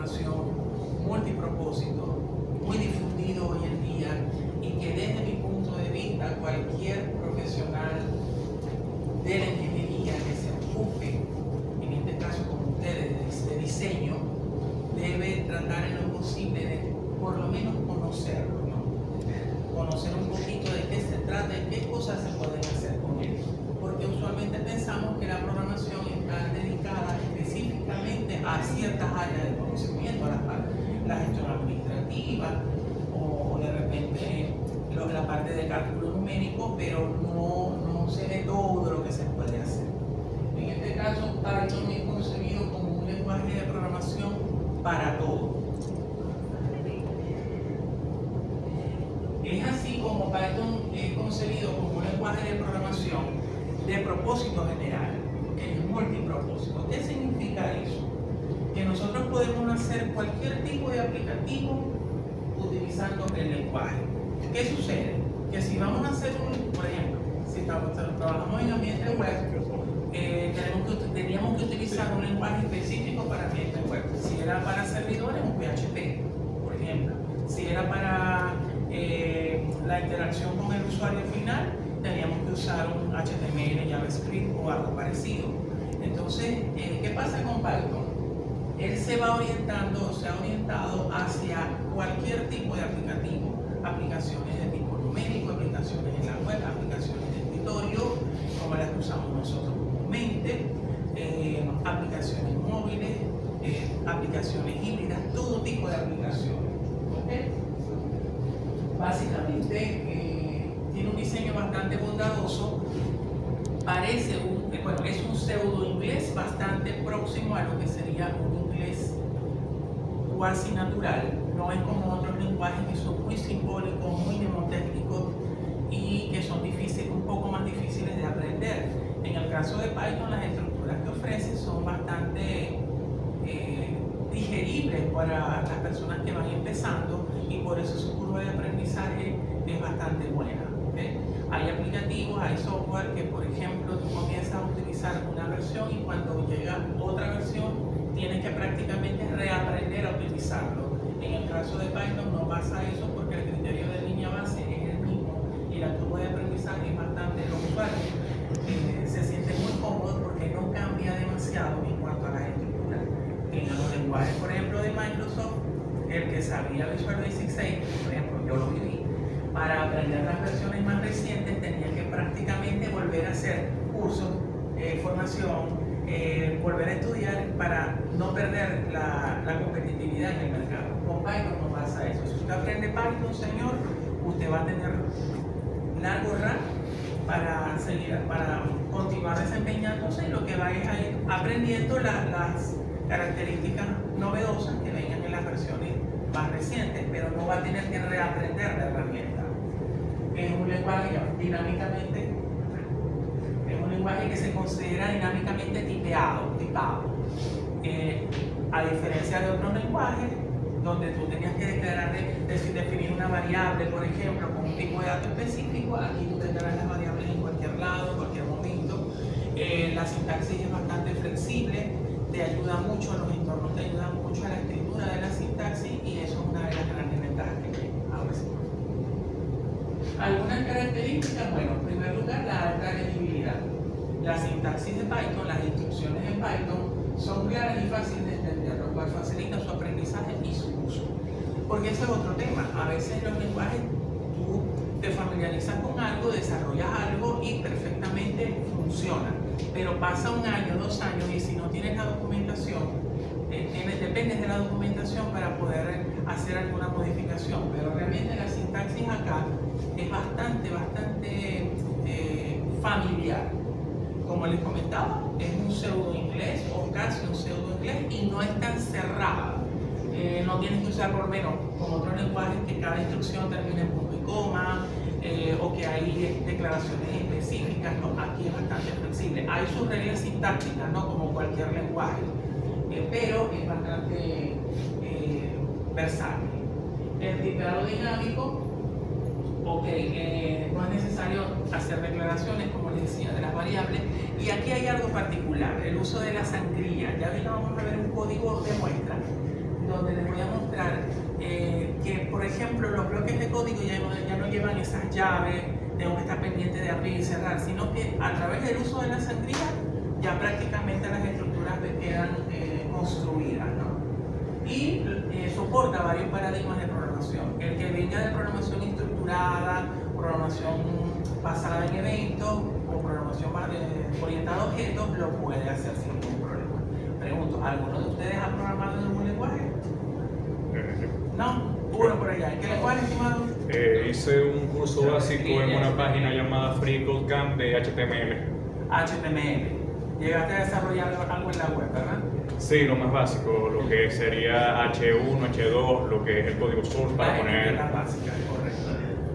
programación multipropósito, muy difundido hoy en día, y que desde mi punto de vista cualquier profesional de la ingeniería que se ocupe, en este caso como ustedes, de diseño, debe tratar en lo posible de por lo menos conocerlo, ¿no? Conocer un poquito de qué se trata y qué cosas se pueden hacer con él, porque usualmente pensamos que la programación está dedicada específicamente a ciertas áreas de conocimiento, la gestión administrativa o de repente la parte de cálculo numérico, pero no se ve todo lo que se puede hacer. En este caso, Python es concebido como un lenguaje de programación para todo. Es así como Python es concebido como un lenguaje de programación de propósito general, que es multipropósito. ¿Qué significa eso? Que nosotros podemos hacer cualquier tipo de aplicativo utilizando el lenguaje. ¿Qué sucede? Que si vamos a hacer por ejemplo, si trabajamos en ambiente web, teníamos que utilizar un lenguaje específico para ambiente web. Si era para servidores, un PHP, por ejemplo. Si era para la interacción con el usuario final, teníamos que usar un HTML, JavaScript o algo parecido. Entonces, ¿qué pasa con Python? Él se ha orientado hacia cualquier tipo de aplicativo, aplicaciones de tipo numérico, aplicaciones en la web, aplicaciones de escritorio, como las que usamos nosotros comúnmente, aplicaciones móviles, aplicaciones híbridas, todo tipo de aplicaciones. ¿Okay? Básicamente tiene un diseño bastante bondadoso, es un pseudo inglés bastante próximo a lo que sería un inglés cuasi natural. No es como otros lenguajes que son muy simbólicos, muy mnemotécnicos y que son un poco más difíciles de aprender. En el caso de Python, las estructuras que ofrece son bastante digeribles para las personas que van empezando y por eso su curva de aprendizaje es bastante buena. ¿Okay? Hay aplicativos, hay software que, por ejemplo, tú comienzas a utilizar una versión y cuando llega otra versión tienes que prácticamente reaprender a utilizarlo. En el caso de Python no pasa eso porque el criterio de línea base es el mismo y la curva de aprendizaje es bastante. Los usuarios se sienten muy cómodos porque no cambia demasiado en cuanto a las estructuras. En los lenguajes, por ejemplo, de Microsoft, el que sabía Visual Basic 6, por ejemplo, yo lo viví, para aprender las versiones más recientes tenía que prácticamente volver a hacer cursos, formación, volver a estudiar para no perder la competitividad en el mercado. Con Python no pasa eso. Si usted aprende Python, señor, usted va a tener largo rato para continuar desempeñándose y lo que va es a ir aprendiendo las características novedosas que vengan en las versiones más recientes, pero no va a tener que reaprender la herramienta. Es un lenguaje que se considera dinámicamente tipado. A diferencia de otros lenguajes donde tú tenías que definir una variable, por ejemplo, con un tipo de dato específico, aquí tú tendrás las variables en cualquier lado, en cualquier momento. La sintaxis es bastante flexible, te ayuda mucho, los entornos te ayudan mucho a la escritura de la sintaxis y eso es una de las grandes ventajas que tiene. Ahora sí. Algunas características, bueno, en primer lugar, la alta legibilidad. La sintaxis de Python, las instrucciones en Python son claras y fáciles de entender, lo cual facilita su aprendizaje y su uso. Porque ese es otro tema. A veces los lenguajes, tú te familiarizas con algo, desarrollas algo y perfectamente funciona. Pero pasa un año, 2 años y si no tienes la documentación, dependes de la documentación para poder hacer alguna modificación. Pero realmente la sintaxis acá es bastante familiar. Como les comentaba, es un pseudo inglés o casi un pseudo inglés y no es tan cerrada. No tienes que usar por lo menos como otros lenguajes que cada instrucción termina en punto y coma o que hay declaraciones específicas. No, aquí es bastante flexible. Hay sus reglas sintácticas, ¿no? Como cualquier lenguaje, pero es bastante versátil. El tipeado dinámico, no es necesario hacer declaraciones, como les decía, de las variables. Y aquí hay algo particular, el uso de la sangría. Ya ahorita vamos a ver un código de muestra donde ya no llevan esas llaves, tengo que estar pendiente de abrir y cerrar, sino que a través del uso de la sangría ya prácticamente las estructuras quedan construidas, ¿no? Y soporta varios paradigmas de programación. El que venga de programación estructurada, programación basada en eventos o programación orientada a objetos, lo puede hacer sin ningún problema. Pregunto, ¿alguno de ustedes ha programado en algún lenguaje? ¿No? Uno por allá. ¿En qué lenguaje, estimado? Hice un curso básico en una página llamada FreeCodeCamp de HTML. HTML. Llegaste a desarrollar algo en la web, ¿verdad? Sí, lo más básico, lo que sería H1, H2, lo que es el código source para poner... La básica, correcto.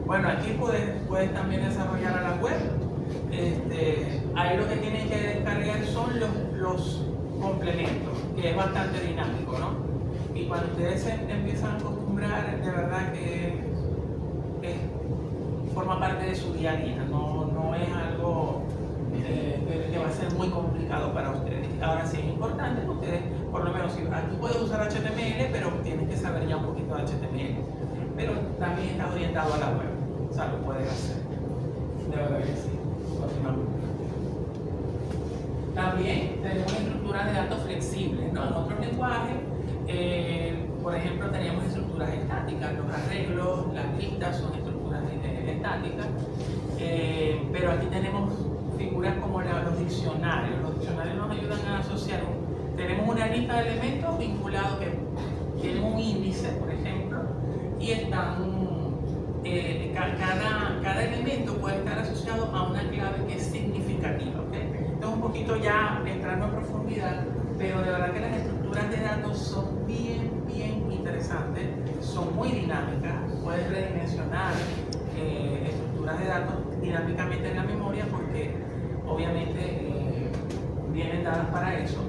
Bueno, aquí puedes también desarrollar a la web. Ahí lo que tienen que descargar son los complementos, que es bastante dinámico, ¿no? Y cuando ustedes se empiezan a acostumbrar, de verdad que forma parte de su día a día, no es algo que va a ser muy complicado para ustedes. Ahora sí es importante que ustedes, por lo menos, aquí puedes usar HTML, pero tienes que saber ya un poquito de HTML. Pero también está orientado a la web, o sea, lo puedes hacer. De verdad que sí. Continuamos. También tenemos estructuras de datos flexibles, ¿no? En otros lenguajes, por ejemplo, teníamos estructuras estáticas, los arreglos, las listas son estructuras estáticas, pero aquí tenemos figuras como los diccionarios. Los diccionarios nos ayudan a asociar. Tenemos una lista de elementos vinculados que tienen un índice, por ejemplo, y están cada elemento puede estar asociado a una clave que es significativa. ¿Okay? Esto es un poquito ya entrando en profundidad, pero de verdad que las estructuras de datos son bien interesantes, son muy dinámicas, puedes redimensionar estructuras de datos dinámicamente en la memoria porque obviamente vienen dadas para eso,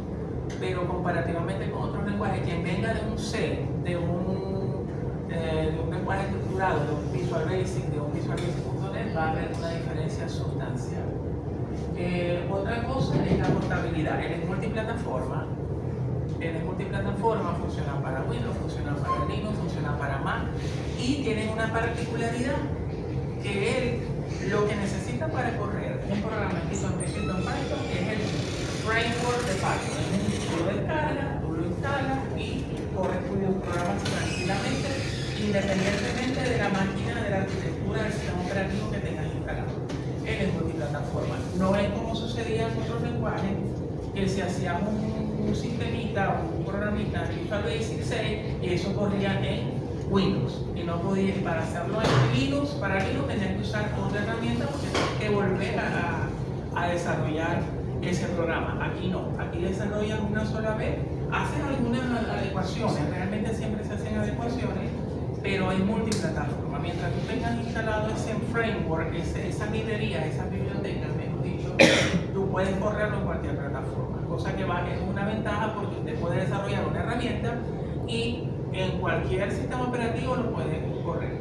pero comparativamente con otros lenguajes, quien venga de un C, de un lenguaje estructurado, de un Visual Basic, de un Visual Basic.net, va a haber una diferencia sustancial. Otra cosa es la portabilidad. Él es multiplataforma. Funciona para Windows, funciona para Linux, funciona para Mac y tienen una particularidad que él lo que necesita para correr un programa escrito en Python es el framework de Python. Tú lo descargas, tú lo instalas y corres tus programas tranquilamente, independientemente de la máquina, de la arquitectura del sistema operativo que tengas instalado. Él es multiplataforma. No es como sucedía en otros lenguajes, que se hacía un sistemita o un programita en Visual Basic 6 y eso corría en Windows. Y no podía, para hacerlo en Linux, para Linux tenías que usar otra herramienta porque tenías que volver a desarrollar ese programa. Aquí no, aquí desarrollas una sola vez, haces algunas adecuaciones, realmente siempre se hacen adecuaciones, pero es multiplataforma. Mientras tú tengas instalado ese framework, esa librería, esa biblioteca, mejor dicho, tú puedes correrlo en cualquier plataforma, cosa que es una ventaja porque usted puede desarrollar una herramienta y en cualquier sistema operativo lo puede correr.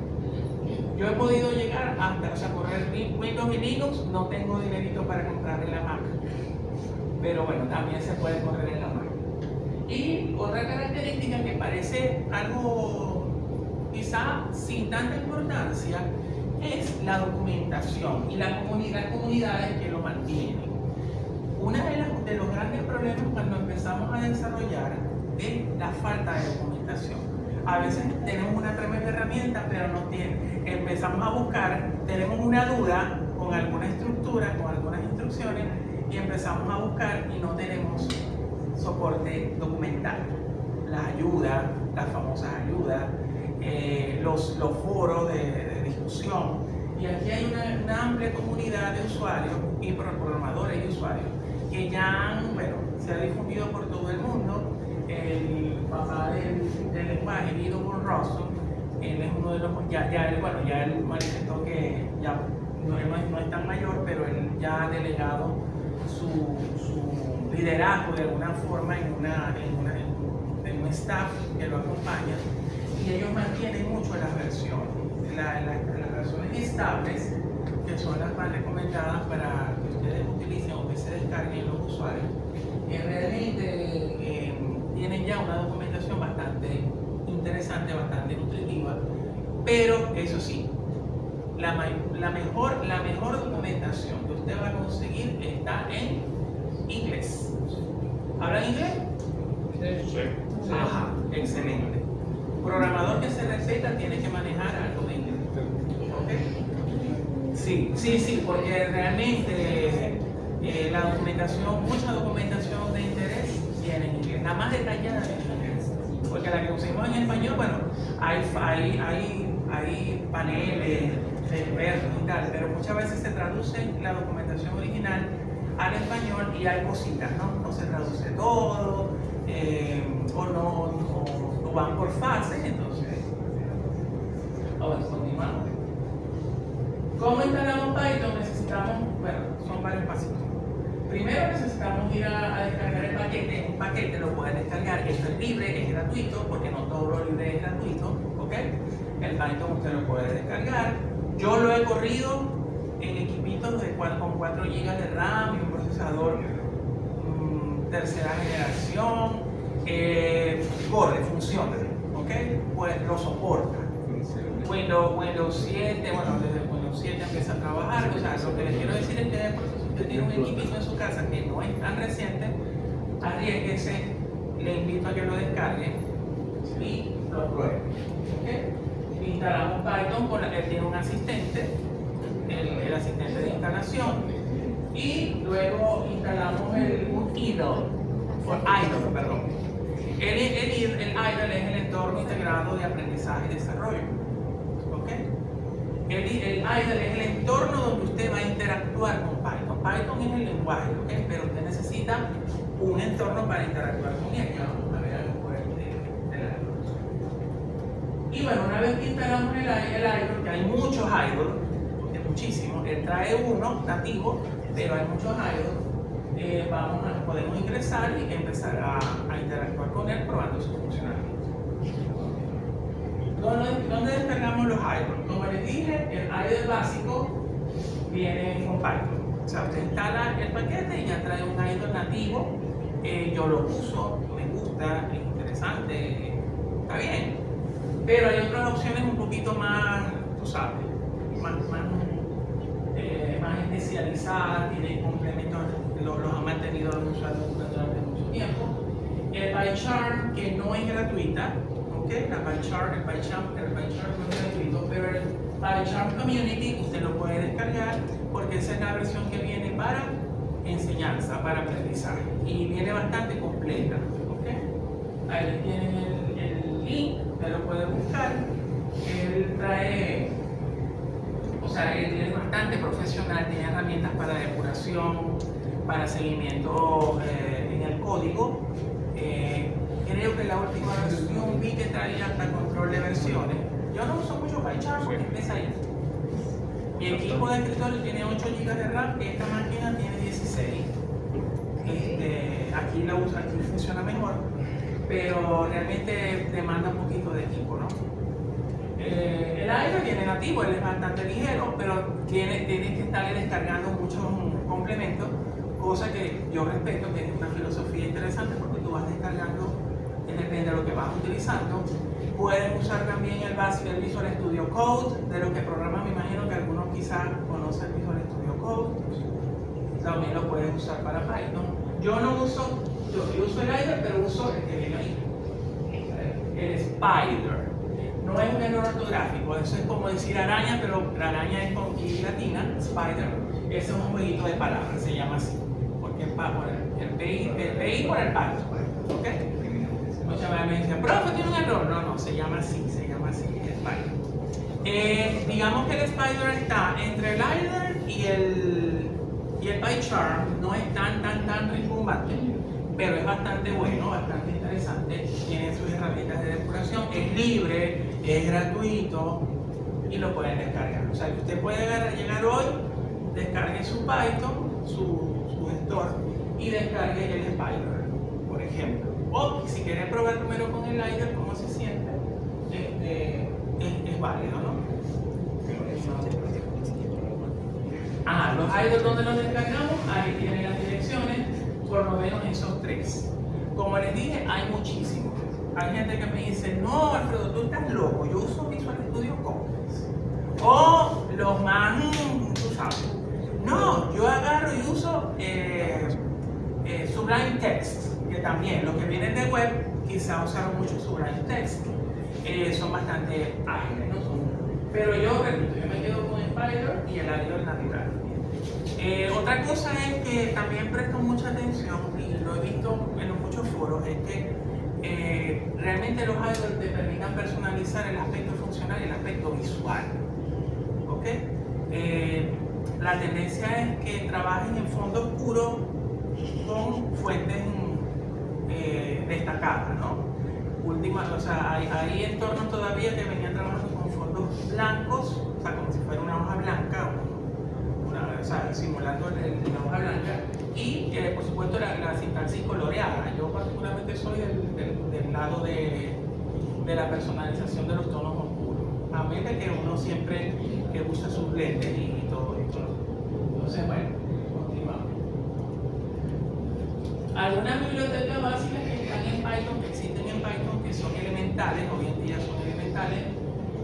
Yo he podido llegar hasta correr Windows y Linux, no tengo dinerito para comprar en la Mac, pero bueno, también se puede correr en la Mac. Y otra característica que parece algo quizá sin tanta importancia es la documentación y las comunidades que lo mantienen. Uno de los grandes problemas cuando empezamos a desarrollar es la falta de documentación. A veces tenemos una tremenda herramienta, pero empezamos a buscar, tenemos una duda con alguna estructura, con algunas instrucciones, y empezamos a buscar y no tenemos soporte documental. La ayuda, las famosas ayudas, los foros de discusión. Y aquí hay una amplia comunidad de usuarios y programadores y usuarios que ya se ha difundido por todo el mundo. El papá del lenguaje, Guido von Rossum, él es uno de los, él manifestó que ya no es tan mayor, pero él ya ha delegado su liderazgo de alguna forma en un staff que lo acompaña, y ellos mantienen mucho las versiones, las versiones estables, que son las más recomendadas para que ustedes utilicen o que se descarguen los usuarios, que realmente tienen ya una documentación bastante interesante, bastante nutritiva, pero eso sí, la mejor documentación que usted va a conseguir está en inglés. ¿Hablan inglés? Sí. Ajá, excelente. Programador que se respeta tiene que manejar algo de inglés. ¿Ok? Sí, porque realmente la documentación, mucha documentación de interés viene en inglés, la más detallada viene en inglés. Porque la que usamos en español, bueno, hay paneles de expertos y tal, pero muchas veces se traduce la documentación original al español y hay cositas, ¿no? No se traduce todo, o no van por fases, entonces. Ahora continuamos. ¿Cómo instalamos Python? Necesitamos, bueno, son varios pasitos. Primero necesitamos ir a descargar el paquete. Un paquete lo pueden descargar, esto es libre, es gratuito, porque no todo lo libre es gratuito, ¿ok? El Python usted lo puede descargar. Yo lo he corrido en equipitos con 4 GB de RAM y un procesador tercera generación. Funciona, ¿ok? Pues lo soporta. Windows 7, bueno, desde Windows 7 empieza a trabajar. O sea, lo que les quiero decir es que si usted tiene un equipito en su casa que no es tan reciente, arriesguese, le invito a que lo descargue y lo pruebe. ¿Okay? Instalamos Python, él tiene un asistente, el asistente de instalación, y luego instalamos un idle. El idle es el entorno integrado de aprendizaje y desarrollo. ¿Okay? El idle es el entorno donde usted va a interactuar con Python. Python es el lenguaje, ¿okay? Pero usted necesita un entorno para interactuar con él. Ya vamos a ver algo por ahí de la. Y bueno, una vez que instalamos el idle, que hay muchos idle, muchísimos, él trae uno nativo, pero hay muchos idle. Podemos ingresar y empezar a interactuar con él probando su funcionalidad. ¿Dónde descargamos los idle? Como les dije, el idle básico viene con Python. O sea, usted instala el paquete y ya trae un idle nativo. Yo lo uso, me gusta, es interesante, está bien. Pero hay otras opciones un poquito más, tú sabes, más especializadas, tienen complementos, los han mantenido usando durante mucho tiempo. El PyCharm, que no es gratuita, ¿okay? El PyCharm no es gratuito, pero el PyCharm Community usted lo puede descargar porque esa es la versión que viene para enseñanza, para aprendizaje, y viene bastante completa. ¿Okay? Ahí les tienen el link, usted lo puede buscar. Él trae, o sea, él es bastante profesional, tiene herramientas para depuración, para seguimiento en el código. Creo que la última versión vi que traía hasta control de versiones. Yo no uso mucho PyCharm porque empieza ahí. Mi equipo de escritorio tiene 8 GB de RAM, esta máquina tiene 16. Aquí funciona mejor, pero realmente demanda un poquito de equipo, ¿no? El idle viene nativo, él es bastante ligero, pero tienes que estarle descargando muchos complementos, cosa que yo respeto, que es una filosofía interesante porque tú vas descargando, depende de lo que vas utilizando. Pueden usar también el Visual Studio Code, de lo que programas, me imagino que algunos quizás conocen Visual Studio Code, también lo puedes usar para Python. Yo uso el idle, pero uso el que viene ahí, el Spider. No es un error ortográfico, eso es como decir araña, pero la araña es con I latina, Spider. Ese es un jueguito de palabras, se llama así, porque es para poner el PI por el Python, ¿ok? Muchas veces me dicen, profe, tiene un error. No, se llama así, Spider. Digamos que el Spider está entre el idle y el PyCharm, no es tan rimbombante, pero es bastante bueno, bastante interesante, tiene sus herramientas de depuración, es libre, es gratuito y lo pueden descargar. O sea que usted puede llegar hoy, descargue su Python, su gestor, y descargue el Spider, por ejemplo. O si quiere probar primero con el idle cómo se siente, es válido, ¿no? Los idle donde los descargamos, ahí tienen las direcciones, por lo menos esos 3. Como les dije, hay muchísimos. Hay gente que me dice, no, Alfredo, tú estás loco, yo uso Visual Studio Code. O los también los que vienen de web quizá usaron mucho su branch text. Son bastante ágiles, ¿no? Pero yo me quedo con Spider y el Arial natural. Otra cosa es que también presto mucha atención, y lo he visto en muchos foros, es que realmente los idols te permitan personalizar el aspecto funcional y el aspecto visual. ¿Ok? La tendencia es que trabajen en fondo oscuro con fuentes destacadas, ¿no? O sea, hay entornos todavía que venían trabajando con fondos blancos, o sea, como si fuera una hoja blanca, o sea, simulando la hoja blanca, y por supuesto la sintaxis coloreada. Yo particularmente soy del lado de la personalización de los tonos oscuros, a menos de que uno siempre usa sus lentes y todo esto. Entonces, bueno, continuamos. Algunas bibliotecas básicas que están en Python, que existen en Python, que son elementales, hoy en día son elementales.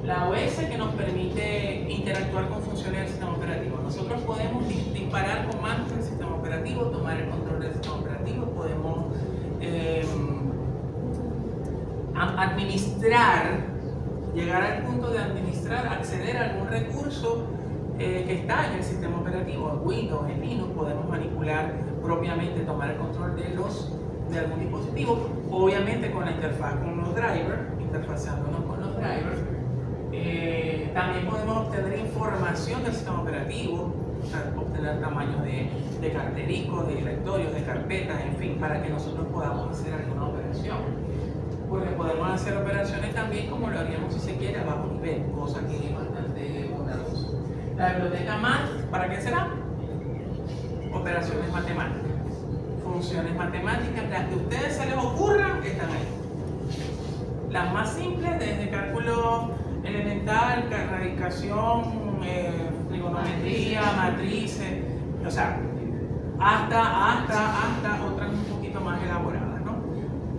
La OS, que nos permite interactuar con funciones del sistema operativo. Nosotros podemos disparar comandos del sistema operativo, tomar el control del sistema operativo, podemos administrar, llegar al punto de administrar, acceder a algún recurso que está en el sistema operativo. En Windows, en Linux, podemos manipular propiamente, tomar el control de algún dispositivo, obviamente con la interfaz con los drivers, interfaceándonos con los drivers. También podemos obtener información del sistema operativo, o sea, obtener tamaños de cartericos, de directorios, de carpetas, en fin, para que nosotros podamos hacer alguna operación. Porque podemos hacer operaciones también como lo haríamos si se quiere a bajo nivel, cosa que es bastante bondadosa. La biblioteca Math, ¿para qué será? Operaciones matemáticas, funciones matemáticas, las que a ustedes se les ocurran, están ahí. Las más simples, desde cálculo elemental, radicación, trigonometría, matrices, o sea, hasta otras un poquito más elaboradas, ¿no?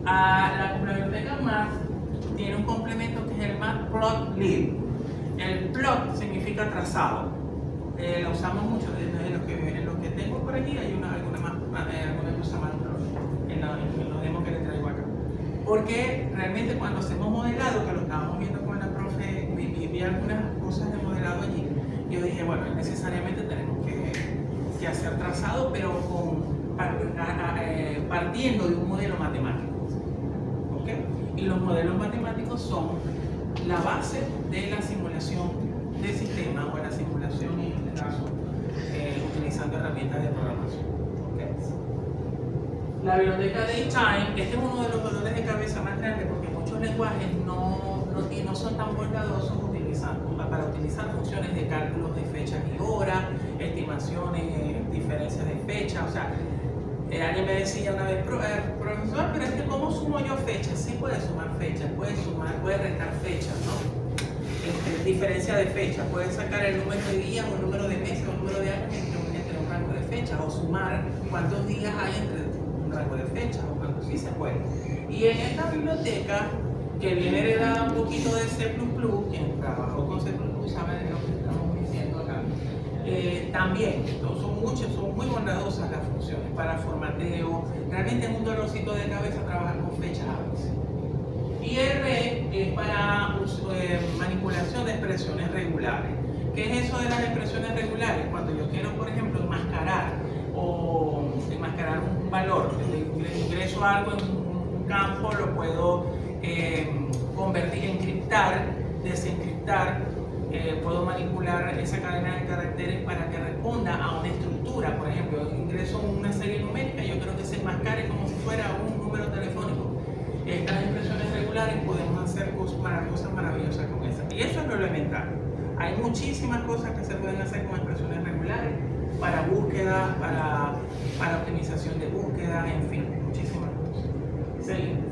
La biblioteca Math tiene un complemento que es el Matplotlib. El plot significa trazado. Lo usamos mucho en lo que tengo por aquí. Hay alguna cosa más en los demos que les traigo acá. Porque realmente cuando hacemos modelado, que lo estábamos viendo con la profe, vi algunas cosas de modelado allí. Yo dije, bueno, necesariamente tenemos que hacer trazado, pero partiendo de un modelo matemático. ¿Okay? Y los modelos matemáticos son la base de la simulación de sistemas o la simulación, en este caso, utilizando herramientas de programación. ¿Okay? La biblioteca Datetime, este es uno de los dolores de cabeza más grandes porque muchos lenguajes no son tan bondadosos para utilizar funciones de cálculos de fechas y horas, estimaciones, diferencias de fecha. O sea, alguien me decía una vez, profesor, pero es que ¿cómo sumo yo fechas? Sí, puedes sumar fechas, puedes restar fechas, ¿no? Diferencia de fechas, puedes sacar el número de días o el número de meses o el número de años entre un rango de fechas, o sumar cuántos días hay entre un rango de fechas, o cuántos sí se puede. Y en esta biblioteca, que viene heredada un poquito de C++, quien trabajó con C++ sabe de lo que estamos diciendo acá, también son muy bondadosas las funciones para formateo. Realmente es un dolorcito de cabeza trabajar con fechas a veces. Y R es para manipulación de expresiones regulares. ¿Qué es eso de las expresiones regulares? Cuando yo quiero, por ejemplo, enmascarar un valor, le ingreso algo en un campo, lo puedo convertir, encriptar, desencriptar, puedo manipular esa cadena de caracteres para que responda a una estructura. Por ejemplo, ingreso una serie numérica y yo quiero que se enmascare como si fuera un número telefónico. Estas expresiones regulares podemos hacer cosas maravillosas con esas. Y eso es lo elemental. Hay muchísimas cosas que se pueden hacer con expresiones regulares para búsqueda, para optimización de búsqueda, en fin, muchísimas cosas. Seguimos.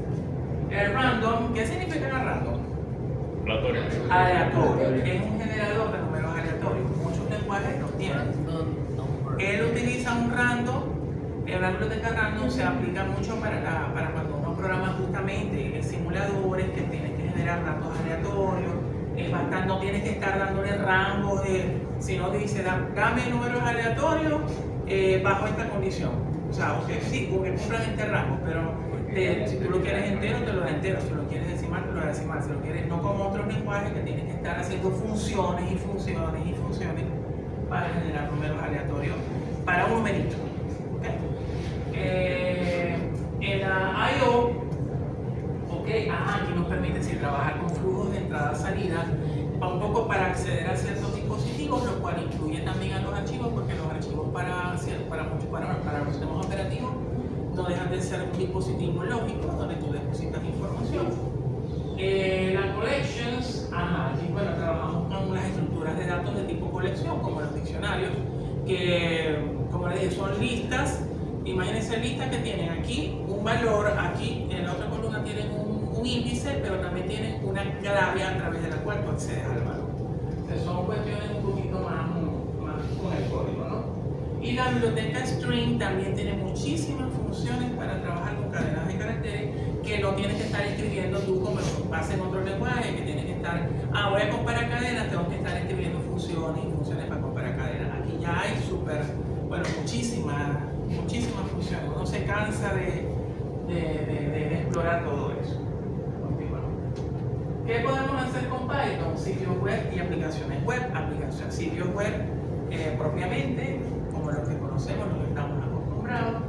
El random, ¿qué significa el random? Aleatorio, que es un generador de números aleatorios. Muchos lenguajes lo tienen. Él utiliza un random. La biblioteca random se aplica mucho para cuando uno programa justamente simuladores que tienen que generar datos aleatorios. No tienes que estar dándole rangos si no dice dame números aleatorios bajo esta condición. O sea, sí, porque cumplan este rango, pero Si tú lo quieres entero, te lo da entero. Si lo quieres decimal, te lo da decimal. Si lo quieres, no como otros lenguajes que tienes que estar haciendo funciones y funciones y funciones para generar números aleatorios para un numerito. ¿Okay? El I/O, aquí nos permite trabajar con flujos de entrada-salida, un poco para acceder a ciertos dispositivos, lo cual incluye también a los archivos, porque los archivos para los sistemas operativos no dejan de ser un dispositivo lógico donde tú depositas información. Las collections, aquí trabajamos con las estructuras de datos de tipo colección, como los diccionarios, que como les dije son listas. Imagínense listas que tienen aquí un valor, aquí en la otra columna tienen un índice, pero también tienen una clave a través de la cual tú accedes al valor. Entonces son cuestiones un poquito más con el código, ¿no? Y la biblioteca String también tiene muchísimas funciones para trabajar con cadenas de caracteres que no tienes que estar escribiendo tú como pasa en otros lenguajes, que tienes que estar, voy a comparar cadenas, tengo que estar escribiendo funciones y funciones para comparar cadenas. Aquí ya hay muchísimas funciones. Uno se cansa de explorar todo eso. ¿Qué podemos hacer con Python? Sitios web y aplicaciones web. Sitios web propiamente, como los que conocemos, los que estamos acostumbrados.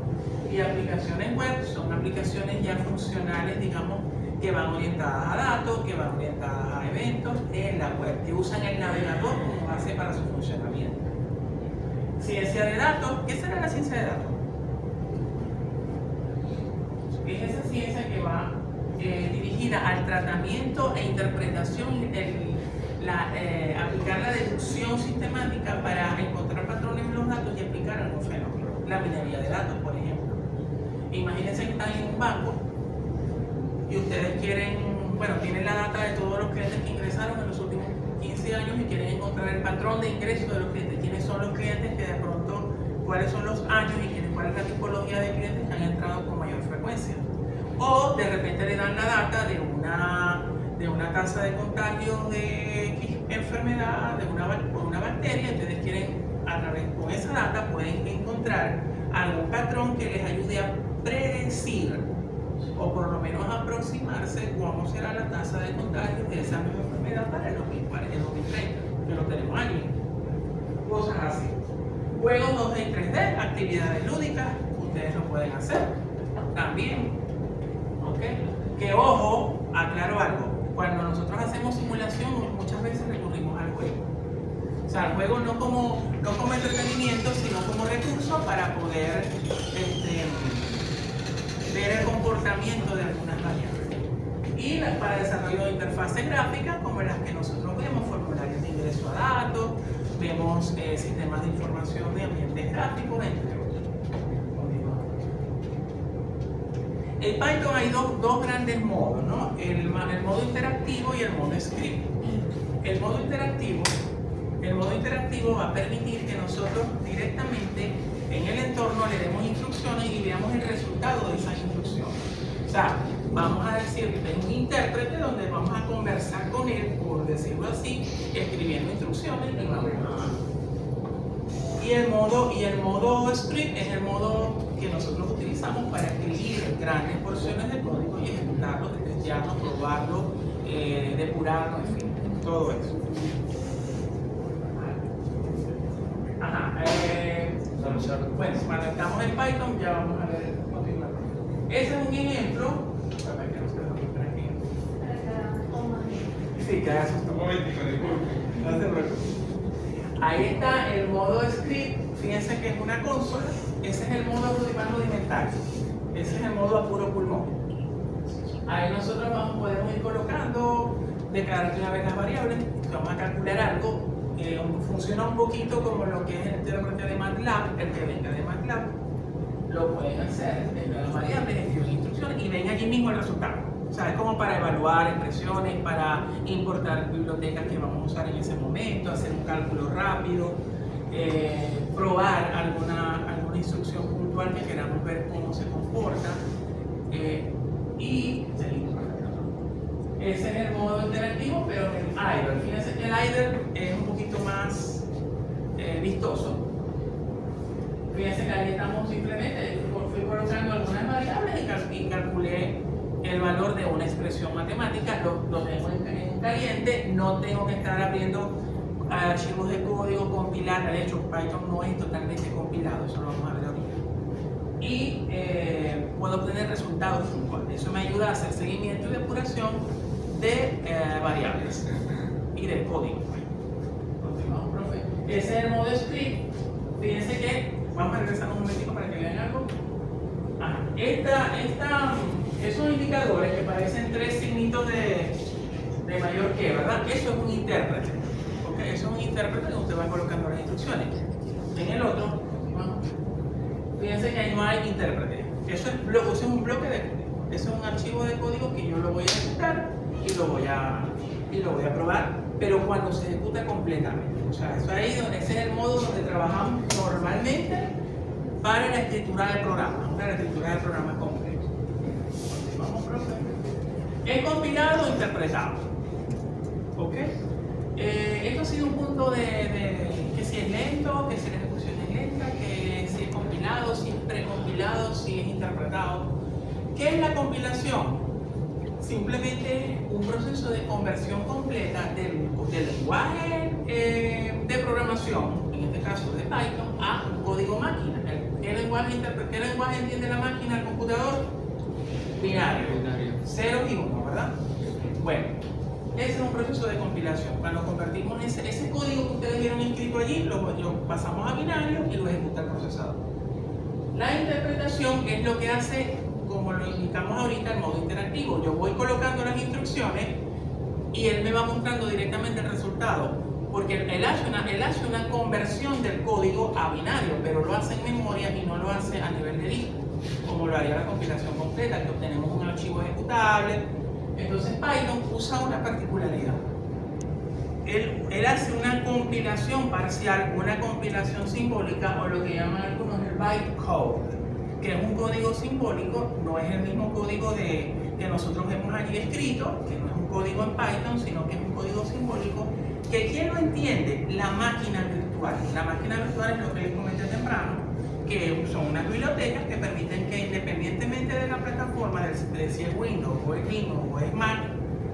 Y aplicaciones web son aplicaciones ya funcionales, digamos, que van orientadas a datos, que van orientadas a eventos en la web, que usan el navegador como base para su funcionamiento. Ciencia de datos. ¿Qué será la ciencia de datos? Es esa ciencia que va dirigida al tratamiento e interpretación, aplicar la deducción sistemática para encontrar patrones en los datos y aplicar algún fenómeno. La minería de datos, por ejemplo. Imagínense que están en un banco y ustedes tienen la data de todos los clientes que ingresaron en los últimos 15 años y quieren encontrar el patrón de ingreso de los clientes, quiénes son los clientes que de pronto, cuáles son los años y cuál es la tipología de clientes que han entrado con mayor frecuencia. O de repente le dan la data de una tasa de contagio de X enfermedad, por una bacteria, entonces con esa data pueden encontrar algún patrón que les ayude a predecir o por lo menos aproximarse cómo será la tasa de contagio de esa misma enfermedad para el 2030, que lo tenemos allí. Cosas así. Juegos 2D y 3D, actividades lúdicas, ustedes lo pueden hacer también. Que ojo, aclaro algo, cuando nosotros hacemos simulación muchas veces recurrimos al juego. O sea, el juego no como entretenimiento, sino como recurso para poder ver el comportamiento de algunas variables. Y para desarrollo de interfaces gráficas, como las que nosotros vemos, formularios de ingreso a datos, vemos sistemas de información de ambientes gráficos, entre otros. En Python hay dos grandes modos, ¿no? El modo interactivo y el modo script. El modo interactivo va a permitir que nosotros directamente en el entorno le demos instrucciones y veamos el resultado de esas instrucciones. O sea, vamos a decir que hay un intérprete donde vamos a conversar con él, por decirlo así, escribiendo instrucciones y vamos Y el modo script es el modo que nosotros utilizamos para escribir grandes porciones de código y ejecutarlo, testearlo, probarlo, depurarlo, en fin, todo eso. Bueno, cuando estamos en Python ya vamos a ver continuar. Ese es un ejemplo. Sí, ya asustó. Un momentico, disculpe. No se preocupe. Ahí está el modo script, fíjense que es una consola, ese es el modo rudimentario, ese es el modo a puro pulmón. Ahí nosotros podemos ir colocando, declarar una vez las variables, vamos a calcular algo, funciona un poquito como lo que es el intérprete de MATLAB, el que venga de MATLAB, lo pueden hacer, declarar las variables, escribir instrucciones y ven allí mismo el resultado. O sea, es como para evaluar expresiones, para importar bibliotecas que vamos a usar en ese momento, hacer un cálculo rápido, probar alguna instrucción puntual que queramos ver cómo se comporta y seguimos. Ese es el modo interactivo, pero el idle. Fíjense que el idle es un poquito más vistoso. Fíjense que ahí estamos simplemente, fui colocando algunas variables y calculé el valor de una expresión matemática, lo tengo en caliente, no tengo que estar abriendo archivos de código, compilar. De hecho, Python no es totalmente compilado, eso lo vamos a ver ahorita. Y puedo obtener resultados puntuales. Eso me ayuda a hacer seguimiento y depuración de variables y de código. Continuamos, profe. Ese es el modo script. Fíjense que, vamos a regresar un momentito para que vean algo. Esos indicadores que parecen tres signitos de mayor que, ¿verdad? Eso es un intérprete. ¿Okay? Eso es un intérprete donde usted va colocando las instrucciones. En el otro, fíjense que ahí no hay intérprete. Eso es un bloque de código. Eso es un archivo de código que yo lo voy a ejecutar y lo voy a probar, pero cuando se ejecuta completamente. O sea, ese es el modo donde trabajamos normalmente para la escritura del programa, para la escritura del programa completo. Vamos, profe. Es compilado o interpretado. ¿Ok? Esto ha sido un punto de que si es lento, que si la ejecución es lenta, que si es compilado, si es precompilado, si es interpretado. ¿Qué es la compilación? Simplemente un proceso de conversión completa del lenguaje de programación, en este caso de Python, a un código máquina. ¿Qué lenguaje entiende la máquina, el computador? Binario. 0 y 1, ¿verdad? Bueno, ese es un proceso de compilación. Cuando convertimos ese código que ustedes vieron escrito allí, lo pasamos a binario y lo ejecuta el procesador. La interpretación es lo que hace, como lo indicamos ahorita, el modo interactivo. Yo voy colocando las instrucciones y él me va mostrando directamente el resultado, porque él hace una conversión del código a binario, pero lo hace en memoria y no lo hace a nivel de disco, como lo haría la compilación completa, que obtenemos un archivo ejecutable. Entonces Python usa una particularidad. Él hace una compilación parcial, una compilación simbólica, o lo que llaman algunos el bytecode, que es un código simbólico, no es el mismo código que nosotros vemos allí escrito, que no es un código en Python, sino que es un código simbólico, que ¿quién lo entiende? La máquina virtual. La máquina virtual es lo que les comenté temprano, que son unas bibliotecas que permiten que independientemente de la plataforma, de si es Windows o es Linux o es Mac,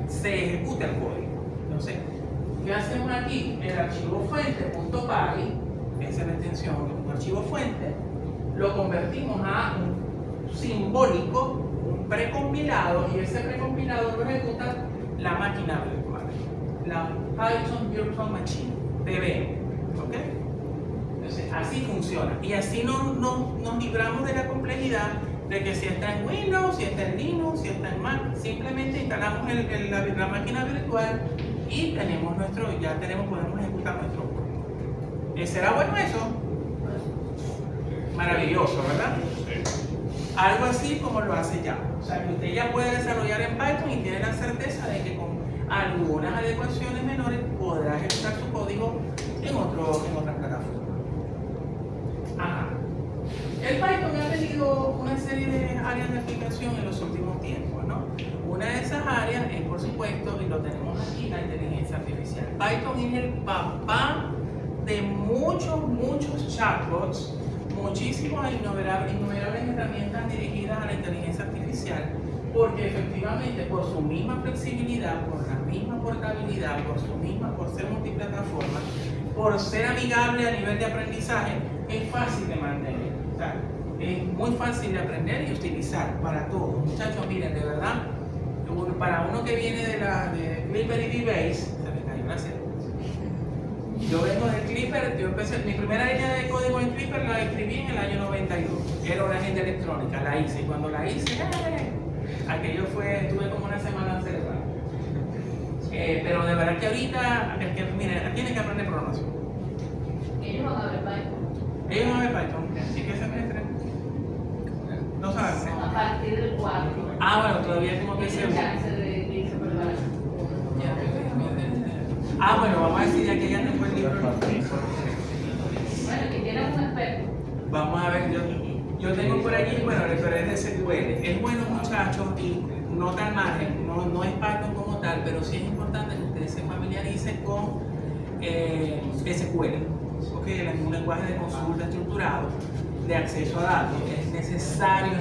se ejecute el código. Entonces, ¿qué hacemos aquí? El archivo fuente.py, esa es la extensión, un archivo fuente, lo convertimos a un simbólico, un precompilado, y ese precompilado lo ejecuta la máquina virtual, la Python Virtual Machine, PVM. ¿Ok? Entonces, así funciona. Y así nos libramos de la complejidad de que si está en Windows, si está en Linux, si está en Mac, simplemente instalamos la máquina virtual y podemos ejecutar nuestro código. ¿Será bueno eso? Maravilloso, ¿verdad? Algo así como lo hace Java. O sea, que usted ya puede desarrollar en Python y tiene la certeza de que con algunas adecuaciones menores podrá ejecutar su código en otras plataformas. Ajá. El Python ha tenido una serie de áreas de aplicación en los últimos tiempos, ¿no? Una de esas áreas es, por supuesto, y lo tenemos aquí, la inteligencia artificial. Python es el papá de muchos chatbots, muchísimas innumerables herramientas dirigidas a la inteligencia artificial, porque efectivamente por su misma flexibilidad, por la misma portabilidad, por ser multiplataforma, por ser amigable a nivel de aprendizaje, es fácil de mantener. O sea, es muy fácil de aprender y utilizar para todos. Muchachos, miren, de verdad, para uno que viene de Clipper y DBase, se me cayó la cera. Yo vengo de Clipper, mi primera línea de código en Clipper la escribí en el año 92. Era una agenda electrónica, la hice. Y cuando la hice, tuve como una semana celebrada. Pero de verdad que ahorita, miren, tienen que aprender programación. Ellos van a ver Python. Ellos van a ver Python, así que semestre. No saben. A partir del 4. Bueno, todavía como que se. Chance de irse preparando. Bueno, vamos a decir ya que ya no fue el libro. Bueno, que tienen un experto. Vamos a ver, yo tengo por allí, bueno, referentes de SQL. Es bueno, muchachos, y no tan margen, no es Python como tal, pero sí es importante que ustedes se familiaricen con SQL, porque es un lenguaje de consulta estructurado de acceso a datos. Es necesario,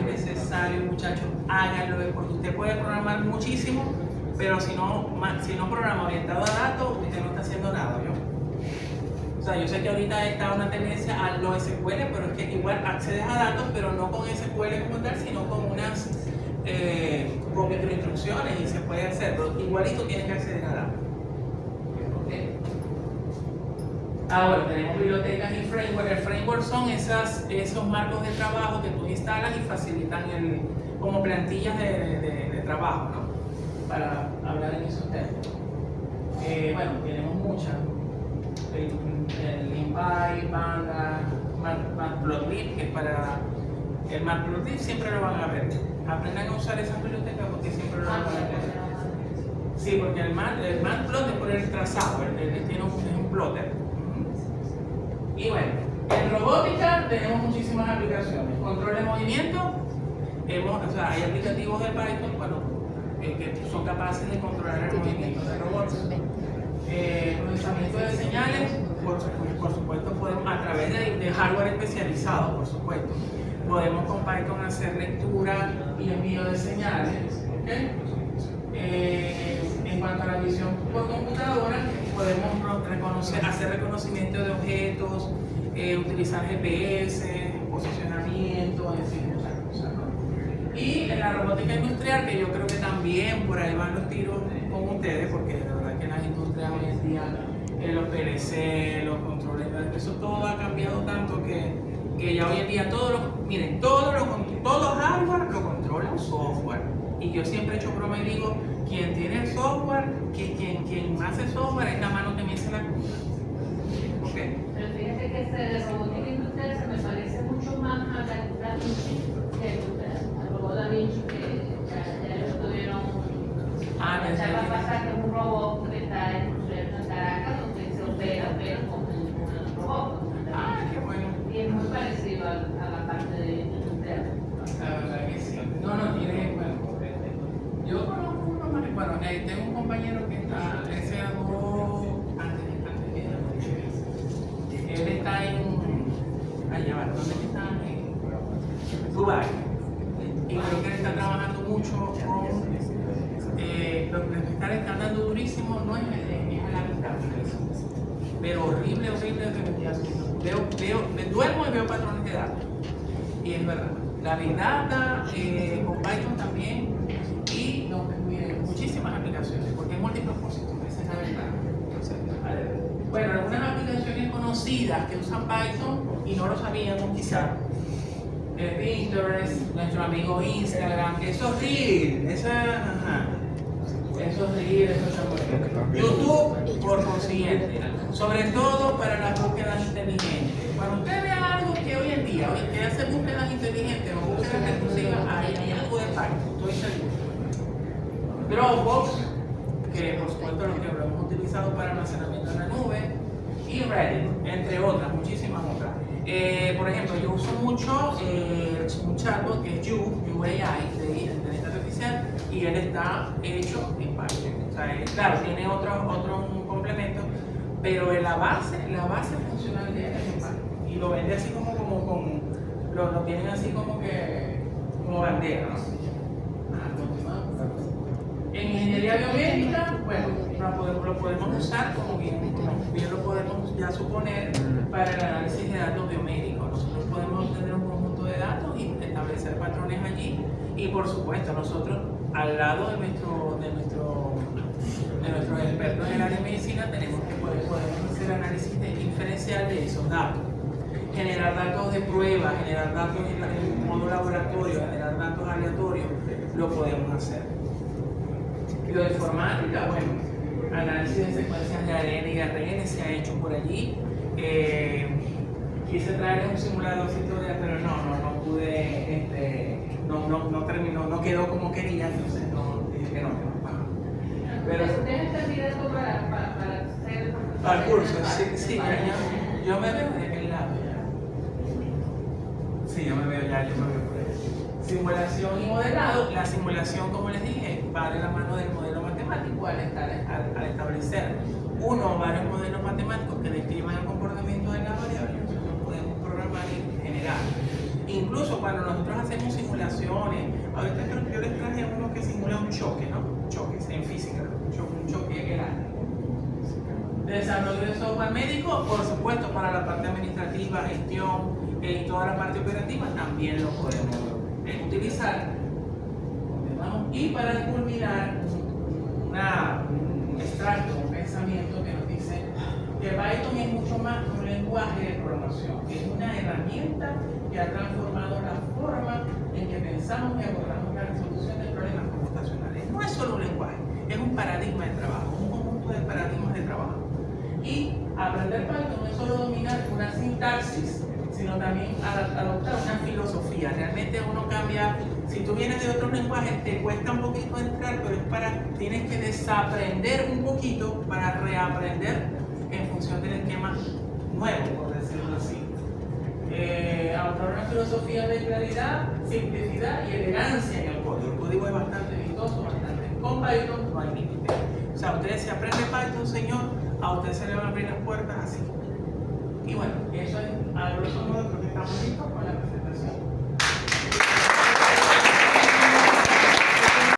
muchachos, háganlo, porque usted puede programar muchísimo, pero si no programa orientado a datos, usted no está haciendo nada, ¿yo? O sea, yo sé que ahorita está una tendencia a los SQL, pero es que igual accedes a datos, pero no con SQL como tal, sino con unas con microinstrucciones y se puede hacer, pero igualito tienes que acceder a datos. ¿Okay? Ahora tenemos bibliotecas y framework. El framework son esos marcos de trabajo que tú instalas y facilitan como plantillas de trabajo, ¿no? Para hablar en esos términos. Bueno, tenemos muchas. El InPy, Panda, Matplotlib, que es para el Matplotlib siempre lo van a ver. Aprendan a usar esas bibliotecas porque siempre lo van a ver. Sí, porque el Matplotlib es por el trazado, tiene un plotter. Y bueno, en robótica tenemos muchísimas aplicaciones. Control de movimiento, o sea, hay aplicativos de Python que son capaces de controlar el movimiento de robots. Procesamiento de señales, por supuesto, podemos a través de hardware especializado, por supuesto. Podemos con Python hacer lectura y envío de señales. ¿Okay? En cuanto a la visión por computadora, podemos hacer reconocimiento de objetos, utilizar GPS, posicionamiento, en fin, muchas cosas, ¿no? Y en la robótica industrial, que yo creo que también por ahí van los tiros con ustedes, porque la verdad que las industrias hoy en día, los PLC, los controles, eso todo ha cambiado tanto que ya hoy en día todo hardware lo controla un software. Y yo siempre he hecho broma y digo, quien tiene el software, quien hace software es la mano que me hace la cosa. ¿Okay? Pero fíjate que de robótica industrial se me parece mucho más a Da Vinci que al robot Da Vinci, que ya ellos tuvieron ya va a pasar que es un robot que está en Caracas, donde se opera con un robot. Qué bueno. Y es muy parecido a la parte de industrial. La verdad que sí. No, tiene, yo conozco uno más, tengo un compañero que está, él se graduó antes él está allá va, ¿dónde está? En Dubái. Y creo que él está trabajando mucho con, lo que están dando durísimo no es la mitad, pero horrible, me duermo y veo patrones de datos. Y es verdad. La Big Data, con Python también, y muchísimas aplicaciones, porque es multipropósito, esa es la verdad. Bueno, algunas aplicaciones conocidas que usan Python y no lo sabíamos quizá. Pinterest, nuestro amigo Instagram, eso es Reel, eso es Reel, eso es YouTube, por consiguiente, sobre todo para las búsquedas inteligentes. Cuando usted vea algo que hoy en día, que hace búsquedas inteligentes o búsquedas recursivas, hay algo de Python, estoy seguro. Dropbox, que por supuesto lo que lo hemos utilizado para almacenamiento en la nube, y Reddit, entre otras, muchísimas otras. Por ejemplo, yo uso mucho un chatbot que es UAI, de inteligencia artificial, y él está hecho en Python. O sea, claro, tiene otro complemento, pero la base funcional de él es en Python. Y lo vende así lo tienen así como bandera, ¿no? En ingeniería biomédica, bueno, lo podemos usar como bien lo podemos ya suponer para el análisis de datos biomédicos. Nosotros podemos obtener un conjunto de datos y establecer patrones allí. Y por supuesto, nosotros al lado de nuestros expertos en el área de medicina podemos hacer análisis diferencial de esos datos. Generar datos de prueba, generar datos en modo laboratorio, generar datos aleatorios, lo podemos hacer. Lo de informática, bueno, análisis de secuencias de ADN y ARN se ha hecho por allí. Quise traer un simuladorcito pero no pude, no terminó, no quedó como quería, entonces dije que no. Pero ustedes están mirando para hacer para el curso, sí, yo me veo de aquel lado ya. Sí, yo me veo por ahí. Simulación y modelado. La simulación, como les dije, va de la mano del modelo matemático al establecer uno o varios modelos matemáticos que describan el comportamiento de las variables. Nosotros podemos programar y generar Desarrollo de software médico, por supuesto, para la parte administrativa, gestión y toda la parte operativa también lo podemos utilizar. Y para culminar, un extracto, un pensamiento que nos dice que Python es mucho más que un lenguaje de programación, es una herramienta que ha transformado la forma en que pensamos y abordamos la resolución de problemas computacionales. No es solo un lenguaje, es un paradigma de trabajo, un conjunto de paradigmas de trabajo. Y aprender Python no es solo dominar una sintaxis, sino también adoptar una filosofía. Realmente uno cambia, si tú vienes de otros lenguajes te cuesta un poquito entrar, pero es tienes que desaprender un poquito para reaprender en función del esquema nuevo, por decirlo así. Adoptar una filosofía de claridad, simplicidad y elegancia en el código. El código es bastante vistoso, bastante. Con Python no hay límite. O sea, ustedes si aprende Python, señor, a usted se le van a abrir las puertas así. Y bueno, eso es a grosso modo, creo que estamos listos con la presentación.